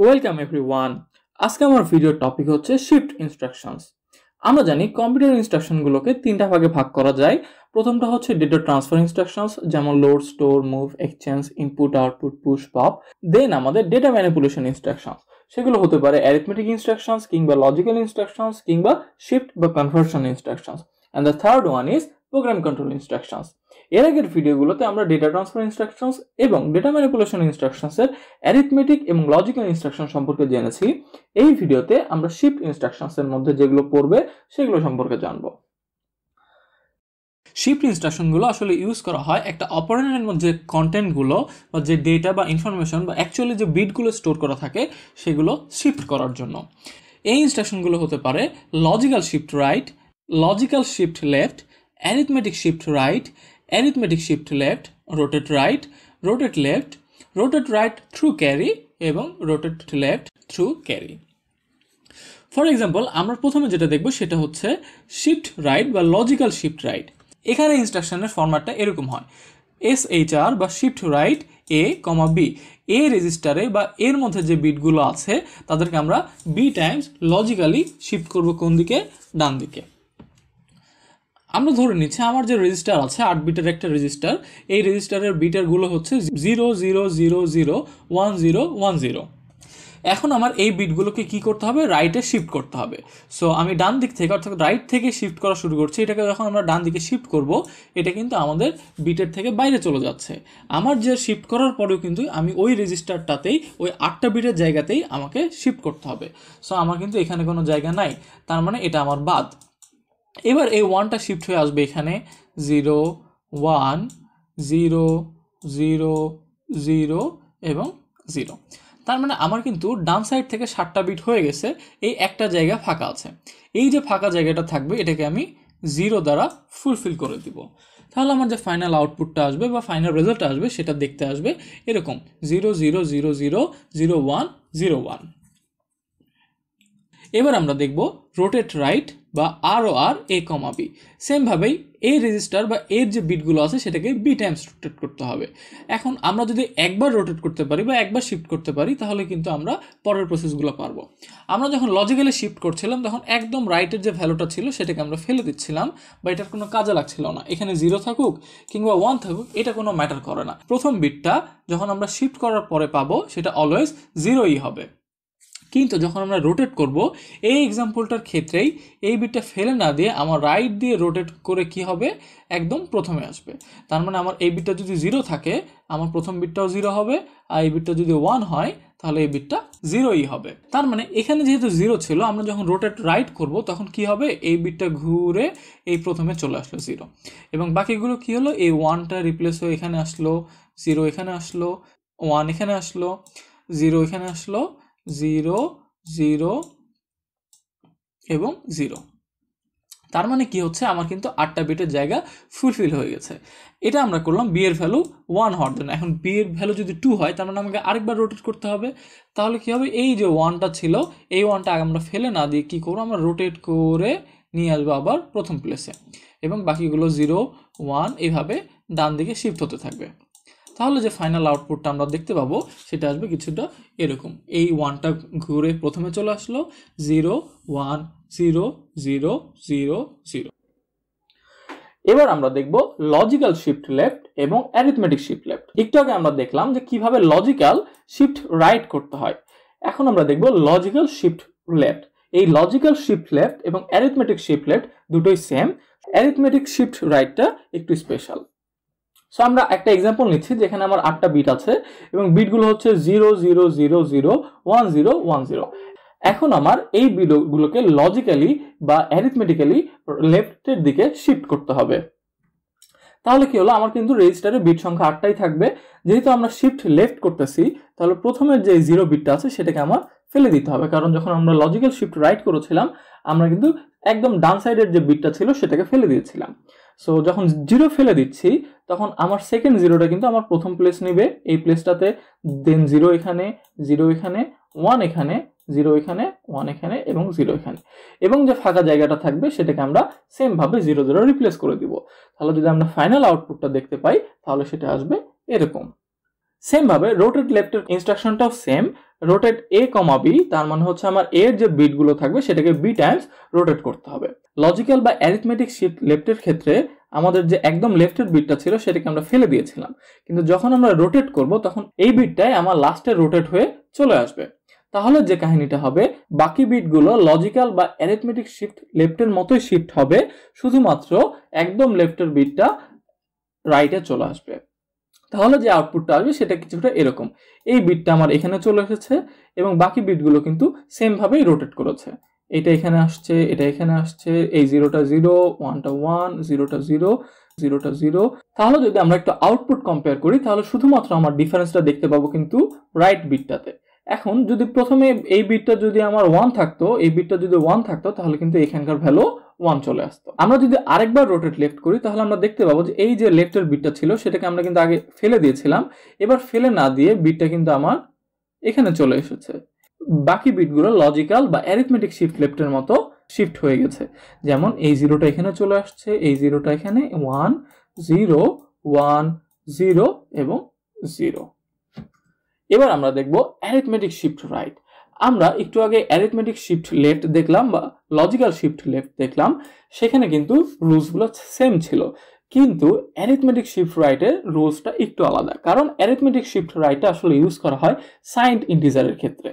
Welcome everyone. আজকে আমার ভিডিওর টপিক হচ্ছে শিফট ইনস্ট্রাকশনস। আমরা জানি কম্পিউটার ইনস্ট্রাকশনগুলোকে তিনটা ভাগে ভাগ করা যায়। প্রথমটা হচ্ছে ডেটা ট্রান্সফার ইনস্ট্রাকশনস, যেমন load, store, move, exchange, input, output, push, pop. Then আমাদের ডেটা ম্যানিপুলেশন ইনস্ট্রাকশনস, সেগুলো হতে পারে অ্যারিথমেটিক ইনস্ট্রাকশনস কিংবা লজিক্যাল ইনস্ট্রাকশনস কিংবা শিফট বা conversion instructions. And the third one is program control instructions. এর আগের ভিডিওগুলোতে আমরা ডেটা ট্রান্সফার ইনস্ট্রাকশনস এবং ডেটা ম্যানিপুলেশন ইনস্ট্রাকশনসের অ্যারিথমেটিক এবং লজিক্যাল ইনস্ট্রাকশন সম্পর্কে জেনেছি। এই ভিডিওতে আমরা শিফট ইনস্ট্রাকশনসের মধ্যে যেগুলো পড়বে সেগুলো সম্পর্কে জানব। শিফট ইনস্ট্রাকশনগুলো আসলে ইউজ করা হয় একটা অপারেন্ডের মধ্যে কন্টেন্টগুলো বা যে ডেটা বা ইনফরমেশন বা অ্যাকচুয়ালি যে বিটগুলো স্টোর করা থাকে সেগুলো শিফট করার জন্য। এই ইনস্ট্রাকশনগুলো হতে পারে logical shift right, logical shift left, arithmetic shift right, arithmetic shift left, rotate right, rotate left, rotate right through carry এবং rotate left through carry. For example, আমরা প্রথমে যেটা দেখব সেটা হচ্ছে শিফট রাইট বা লজিক্যাল শিফট রাইট। এখানে ইনস্ট্রাকশনের ফরম্যাটটা এরকম হয়, SHR বা shift right A, B। A রেজিস্টারে বা এর মধ্যে যে বিটগুলো আছে তাদেরকে আমরা বি টাইমস লজিক্যালি শিফট করব কোন দিকে? ডান দিকে। আমরা ধরে নিচ্ছি আমার যে রেজিস্টার আছে 8 বিটের একটা রেজিস্টার, এই রেজিস্টারের বিটারগুলো হচ্ছে 00001010। এখন আমার এই বিটগুলোকে কি করতে হবে? রাইটে শিফট করতে হবে। সো আমি ডান দিক থেকে অর্থাৎ রাইট থেকে শিফট করা শুরু করছি। এটাকে যখন আমরা ডান দিকে শিফট করব, এটা কিন্তু আমাদের বিটের থেকে বাইরে চলে যাচ্ছে। আমার যে শিফট করার পরেও কিন্তু আমি ওই রেজিস্টারটাতেই ওই 8টা বিটের জায়গাতেই আমাকে শিফট করতে হবে। সো আমার কিন্তু এখানে কোনো জায়গা নাই, তার মানে এটা আমার বাদ। এবার এই 1টা শিফট হয়ে আসবে এখানে 0 1 0 0 0 এবং 0। তার মানে আমার কিন্তু ডান সাইড থেকে 7টা বিট হয়ে গেছে, এই একটা জায়গা ফাঁকা আছে। এই যে ফাঁকা জায়গাটা থাকবে এটাকে আমি 0 দ্বারা ফুলফিল করে দিব। তাহলে আমার যে ফাইনাল আউটপুটটা আসবে বা ফাইনাল রেজাল্ট আসবে সেটা দেখতে আসবে এরকম 0 0 0 0 0 1 0 1। এবার আমরা দেখব রোটেট রাইট বা ROR A, B। সেমভাবেই এই রেজিস্টার বা এর যে বিটগুলো আছে সেটাকে বি টাইমস রোটেট করতে হবে। এখন আমরা যদি একবার রোটেট করতে পারি বা একবার শিফট করতে পারি তাহলে কিন্তু আমরা পরের প্রসেসগুলো পারবো। আমরা যখন লজিক্যালি শিফট করছিলাম তখন একদম রাইটের যে ভ্যালুটা ছিল সেটাকে আমরা ফেলে দিচ্ছিলাম বা এটার কোনো কাজে লাগছিল না। এখানে 0 থাকুক কিংবা 1 থাকুক এটা কোনো ম্যাটার করে না। প্রথম বিটটা যখন আমরা শিফট করার পরে পাবো সেটা অলওয়েজ 0ই হবে। কিন্তু যখন আমরা রোটেট করব, এই এক্সাম্পলটার ক্ষেত্রেই এই বিটটা ফেলে না দিয়ে আমার রাইট দিয়ে রোটেট করে কি হবে? একদম প্রথমে আসবে। তার মানে আমার এই বিটটা যদি 0 থাকে আমার প্রথম বিটটাও 0 হবে, আর এই বিটটা যদি 1 হয় তাহলে এই বিটটা 0ই হবে। তার মানে এখানে যেহেতু 0 ছিল, আমরা যখন রোটেট রাইট করব তখন কি হবে? এই বিটটা ঘুরে এই প্রথমে চলে আসলো 0, এবং বাকিগুলো কি হলো? এই 1টা রিপ্লেস হয়ে এখানে আসলো, 0 এখানে আসলো, 1 এখানে আসলো, 0 এখানে আসলো, 0 0 এবং 0। তার মানে কি হচ্ছে? আমার কিন্তু 8টা বিটের জায়গা ফুলফিল হয়ে গেছে। এটা আমরা করলাম বি এর ভ্যালু 1 হওয়ার জন্য। এখন বি এর ভ্যালু যদি 2 হয় তার মানে আমাকে আরেকবার রোটেট করতে হবে। তাহলে কি হবে? এই যে 1টা ছিল এই 1টা আমরা ফেলে না দিয়ে কি করবো? আমরা রোটেট করে নিয়ে আসবো আবার প্রথম প্লেসে, এবং বাকিগুলো 0 1 এইভাবে ডান দিকে শিফট হতে থাকবে। তাহলে যে ফাইনাল আউটপুটটা আমরা দেখতে পাবো সেটা আসবে কিছুটা এরকম। এই 1টা ঘুরে প্রথমে চলে আসলো, 0 1 0 0 0 0। এবার আমরা দেখব লজিক্যাল শিফট লেফট এবং অ্যারিথমেটিক শিফট লেফট। একটু আগে আমরা দেখলাম যে কিভাবে লজিক্যাল শিফট রাইট করতে হয়। এখন আমরা দেখব লজিক্যাল শিফট লেফট। এই লজিক্যাল শিফট লেফট এবং অ্যারিথমেটিক শিফট লেফট দুটোই সেম। অ্যারিথমেটিক শিফট রাইটটা একটু স্পেশাল। সো আমরা একটা এক্সাম্পল নিচ্ছি যেখানে আমার 8টা বিট আছে এবং বিটগুলো হচ্ছে 0 0 0 0 1 0 1 0। এখন আমার এই বিটগুলোকে লজিক্যালি বা অ্যারিথমেটিক্যালি লেফটের দিকে শিফট করতে হবে। তাহলে কি হলো? আমার কিন্তু রেজিস্টারে বিট সংখ্যা 8টাই থাকবে। যেহেতু আমরা শিফট লেফট করতেছি তাহলে প্রথমের যে 0 বিটটা আছে সেটাকে আমার ফেলে দিতে হবে, কারণ যখন আমরা লজিক্যাল শিফট রাইট করেছিলাম আমরা কিন্তু একদম ডান সাইডের যে বিটটা ছিল সেটাকে ফেলে দিয়েছিলাম। সো যখন 0 ফেলে দিচ্ছি তখন আমার সেকেন্ড 0টা কিন্তু আমার প্রথম প্লেস নেবে এই প্লেসটাতে, দেন 0 এখানে, 0 এখানে, 1 এখানে, 0 এখানে, 1 এখানে এবং 0 এখানে, এবং যে ফাঁকা জায়গাটা থাকবে সেটাকে আমরা সেম ভাবে 0 দ্বারা রিপ্লেস করে দিব। তাহলে যদি আমরা ফাইনাল আউটপুটটা দেখতে পাই তাহলে সেটা আসবে এরকম। সেম ভাবে রোটেট লেফটের ইনস্ট্রাকশনটাও সেম, রোটেট এ কমা বি, তার মানে হচ্ছে আমার এর যে বিটগুলো থাকবে সেটাকে বি টাইমস রোটেট করতে হবে। লজিক্যাল বা অ্যারিথমেটিক শিফট লেফটের ক্ষেত্রে আমাদের যে একদম লেফটের বিটটা ছিল সেটাকে আমরা ফেলে দিয়েছিলাম, কিন্তু যখন আমরা রোটেট করব তখন এই বিটটাই আমার লাস্টে রোটেট হয়ে চলে আসবে। তাহলে যে কাহিনীটা হবে, বাকি বিটগুলো লজিক্যাল বা অ্যারিথমেটিক শিফট লেফটের মতোই শিফট হবে, শুধুমাত্র একদম লেফটের বিটটা রাইটে চলে আসবে। তাহলে যে আউটপুটটা আসবে সেটা কিছুটা এরকম, এই বিটটা আমার এখানে চলে এসেছে এবং বাকি বিটগুলো কিন্তু সেম ভাবেই রোটেট করেছে। এটা এখানে আসছে, এটা এখানে আসছে, এই 0টা 0, 1টা 1, 0টা 0, 0টা 0। তাহলে যদি আমরা একটু আউটপুট কম্পেয়ার করি তাহলে শুধুমাত্র আমার ডিফারেন্সটা দেখতে পাবো কিন্তু রাইট বিটটাতে। এখন যদি প্রথমে এই বিটটা যদি আমার 1 থাকতো, এই বিটটা যদি 1 থাকতো তাহলে কিন্তু এখানকার ভ্যালু 1 চলে আসতো। আমরা যদি আরেকবার রোটেট লেফট করি তাহলে আমরা দেখতে পাবো যে এই যে লেফটের বিটটা ছিল সেটাকে আমরা কিন্তু আগে ফেলে দিয়েছিলাম, এবার ফেলে না দিয়ে বিটটা কিন্তু আমার এখানে চলে এসেছে। বাকি বিটগুলো লজিক্যাল বা অ্যারিথমেটিক শিফট লেফটের মতো শিফট হয়ে গেছে। যেমন এই 0টা এখানে চলে আসছে, এই 0টা এখানে, 1 0 1 0 এবং 0। এবার আমরা দেখব অ্যারিথমেটিক শিফট রাইট। আমরা একটু আগে অ্যারিথমেটিক শিফট লেফট দেখলাম বা লজিক্যাল শিফট লেফট দেখলাম, সেখানে কিন্তু রুলসগুলো সেম ছিল, কিন্তু অ্যারিথমেটিক শিফট রাইটের রুলসটা একটু আলাদা, কারণ অ্যারিথমেটিক শিফট রাইটটা আসলে ইউজ করা হয় সাইন্ড ইন্টিজারের ক্ষেত্রে।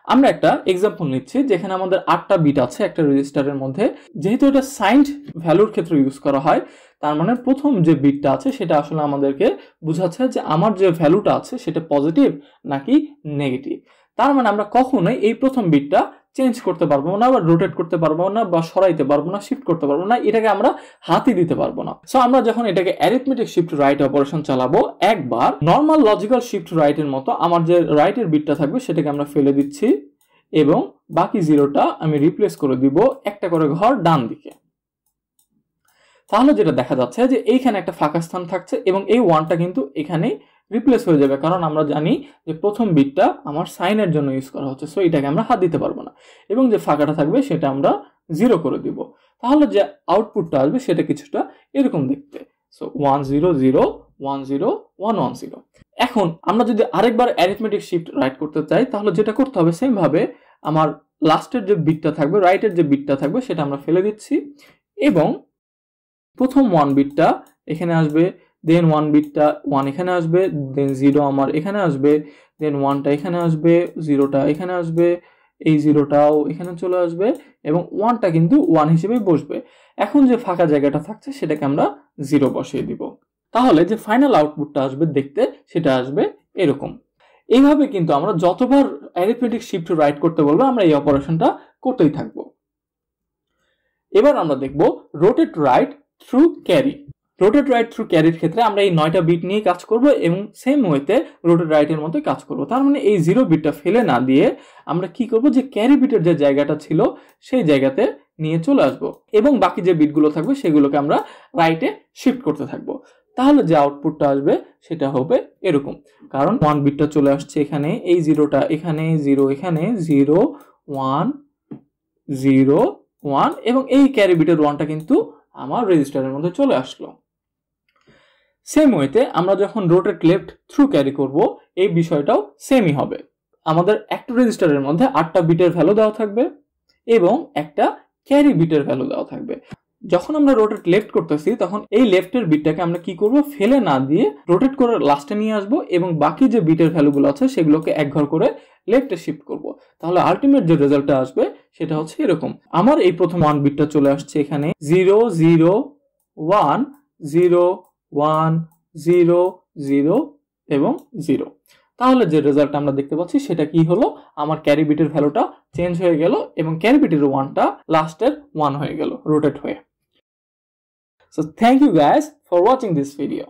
আমরা একটা এক্সাম্পল নিচ্ছি যেখানে আমাদের 8টা বিট আছে একটা রেজিস্টারের মধ্যে, যেহেতু এটা সাইন্ড ভ্যালুর ক্ষেত্রে ইউজ করা হয়, তার মানে প্রথম যে বিটটা আছে সেটা আসলে আমাদেরকে বোঝাচ্ছে যে আমার যে ভ্যালুটা আছে সেটা পজিটিভ নাকি নেগেটিভ। তার মানে আমরা কখনোই এই প্রথম বিটটা চেঞ্জ করতে পারবো না, বা রোটেট করতে পারবো না, বা সরাইতে পারবো না, শিফট করতে পারবো না, এটাকে আমরা হাতই দিতে পারবো না। সো আমরা যখন এটাকে অ্যারিথমেটিক শিফট রাইট অপারেশন চালাবো, একবার নর্মাল লজিক্যাল শিফট রাইটের মতো আমার যে রাইটের বিটটা থাকবে সেটাকে আমরা ফেলে দিচ্ছি এবং বাকি 0টা আমি রিপ্লেস করে দিব একটা করে ঘর ডান দিকে। তাহলে যেটা দেখা যাচ্ছে যে এইখানে একটা ফাঁকা স্থান থাকছে এবং এই 1টা কিন্তু এখানে রিপ্লেস হয়ে যাবে, কারণ আমরা জানি যে প্রথম বিটটা আমার সাইনের জন্য ইউজ করা হচ্ছে, সো এটাকে আমরা হাত দিতে পারবো না, এবং যে ফাঁকাটা থাকবে সেটা আমরা 0 করে দিব। তাহলে যে আউটপুটটা আসবে সেটা কিছুটা এরকম দেখতে, সো 1 0 0 1 0 1 1 0। এখন আমরা যদি আরেকবার অ্যারিথমেটিক শিফট রাইট করতে চাই তাহলে যেটা করতে হবে, সেম ভাবে আমার লাস্টের যে বিটটা থাকবে, রাইটের যে বিটটা থাকবে সেটা আমরা ফেলে দিচ্ছি এবং প্রথম 1 বিটটা এখানে আসবে, দেন 1 বিটটা 1 এখানে আসবে, দেন 0 আমার এখানে আসবে, দেন 1টা এখানে আসবে, 0টা এখানে আসবে, এই 0টাও এখানে চলে আসবে এবং 1টা কিন্তু 1 হিসেবে বসবে। এখন যে ফাঁকা জায়গাটা থাকছে সেটাকে আমরা 0 বসিয়ে দিব। তাহলে যে ফাইনাল আউটপুটটা আসবে দেখতে সেটা আসবে এরকম। এইভাবে কিন্তু আমরা যতবার অ্যারিথমেটিক শিফট রাইট করতে বলবো আমরা এই অপারেশনটা করতেই থাকবো। এবার আমরা দেখব rotate right through carry. Rotate right through ক্যারির ক্ষেত্রে আমরা এই 9টা বিট নিয়ে কাজ করব এবং সেম ওয়েতে রোটেট রাইটের মতো কাজ করব। তার মানে এই 0 বিটটা ফেলে না দিয়ে আমরা কি করব, যে ক্যারি বিটের যে জায়গাটা ছিল সেই জায়গাতে নিয়ে চলে আসব এবং বাকি যে বিটগুলো থাকবে সেগুলোকে আমরা রাইটে শিফট করতে থাকবো। তাহলে যে আউটপুটটা আসবে সেটা হবে এরকম, কারণ 1 বিটটা চলে আসছে এখানে, এই 0টা এখানে, 0 এখানে, 0 1 0 1 এবং এই ক্যারি বিটের 1টা কিন্তু আমার রেজিস্টারের মধ্যে চলে আসলো। সেম ওয়েতে আমরা যখন রোটেট লেফট থ্রু ক্যারি করব এই বিষয়টাও সেমই হবে। আমাদের একটা রেজিস্টারের মধ্যে 8টা বিটের ভ্যালু দেওয়া থাকবে এবং একটা ক্যারি বিটের ভ্যালু দেওয়া থাকবে। যখন আমরা রোটেট লেফট করতেছি তখন এই লেফটের বিটটাকে আমরা কি করব, ফেলে না দিয়ে রোটেট করে লাস্টে নিয়ে আসবো এবং বাকি যে বিটের ভ্যালুগুলো আছে সেগুলোকে এক ঘর করে লেফটে শিফট করব। তাহলে আলটিমেট যে রেজাল্টটা আসবে সেটা হচ্ছে এরকম। আমার এই প্রথম 1 বিটটা চলে আসছে এখানে, 0 0 1 0 1 0 0 এবং 0। তাহলে যে রেজাল্ট আমরা দেখতে পাচ্ছি সেটা কি হলো, আমার ক্যারি বিটের ভ্যালুটা চেঞ্জ হয়ে গেল এবং ক্যারি বিটের 1টা লাস্টের 1 হয়ে গেল রোটেট হয়ে। So thank you guys for watching this video.